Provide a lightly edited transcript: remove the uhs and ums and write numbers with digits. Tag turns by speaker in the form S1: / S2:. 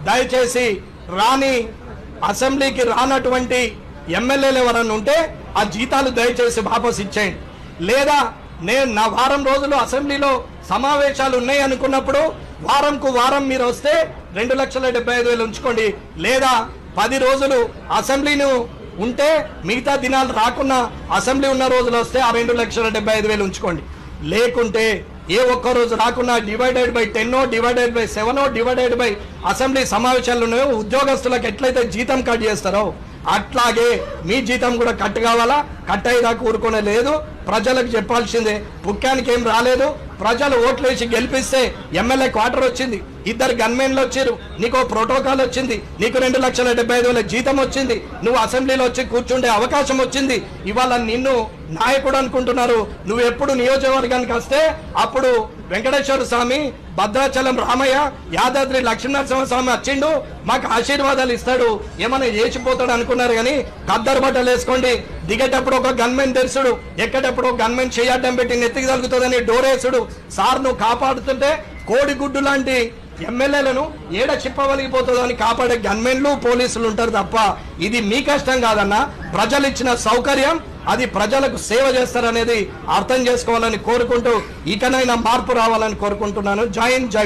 S1: దయచేసి రాని అసెంబ్లీకి రానటువంటి ఎమ్మెల్యేలు ఎవరన్నా ఉంటే ఆ జీతాలు దయచేసి వాపస్ ఇచ్చేయండి. లేదా నేను నా వారం రోజులు అసెంబ్లీలో సమావేశాలు ఉన్నాయి అనుకున్నప్పుడు వారంకు వారం మీరు వస్తే 2,75,000 ఉంచుకోండి. లేదా 10 రోజులు అసెంబ్లీను ఉంటే మిగతా దినాలు రాకున్నా అసెంబ్లీ ఉన్న రోజులు వస్తే ఆ 2,75,000 ఉంచుకోండి. లేకుంటే ఏ ఒక్క రోజు రాకున్నా divided by 10 divided by 7 divided by assembly సమావేశాలు ఉన్నాయో ఉద్యోగస్తులకు ఎట్లయితే జీతం కట్ చేస్తారో అట్లాగే మీ జీతం కూడా కట్ కావాలా. కట్ అయ్యేదాకా ఊరుకునే లేదు. ప్రజలకు చెప్పాల్సిందే. ముఖ్యానికి ఏం రాలేదు. ప్రజలు ఓట్లేసి గెలిపిస్తే ఎమ్మెల్యే క్వార్టర్ వచ్చింది, 2 గన్మెన్లు వచ్చారు, నీకు ప్రోటోకాల్ వచ్చింది, నీకు 2,75,000 జీతం వచ్చింది, నువ్వు అసెంబ్లీలో వచ్చి కూర్చుండే అవకాశం వచ్చింది. ఇవాళ నిన్ను నాయకుడు అనుకుంటున్నారు. నువ్వు ఎప్పుడు నియోజకవర్గానికి వస్తే అప్పుడు వెంకటేశ్వర స్వామి, భద్రాచలం రామయ్య, యాదాద్రి లక్ష్మీనరసింహ స్వామి వచ్చిండు, మాకు ఆశీర్వాదాలు ఇస్తాడు, ఏమైనా చేసిపోతాడు అనుకున్నారు. కానీ కద్దరు బట్టలు వేసుకోండి. దిగేటప్పుడు ఒక గన్మెన్ తెరుసుడు, ఎక్కేటప్పుడు ఒక గన్మెన్ చేయడం పెట్టి నెత్తికి తగ్గుతుందని డోరేసుడు. సార్ నువ్వు కాపాడుతుంటే కోడిగుడ్డు లాంటి ఎమ్మెల్యేలను ఏడ చిప్పవలిగిపోతుందో అని కాపాడే గన్మెన్లు పోలీసులు ఉంటారు తప్ప ఇది మీ కష్టం కాదన్నా. ప్రజలు ఇచ్చిన సౌకర్యం, అది ప్రజలకు సేవ చేస్తారనేది అర్థం చేసుకోవాలని కోరుకుంటూ ఇకనైనా మార్పు రావాలని కోరుకుంటున్నాను. జై హింద్, జై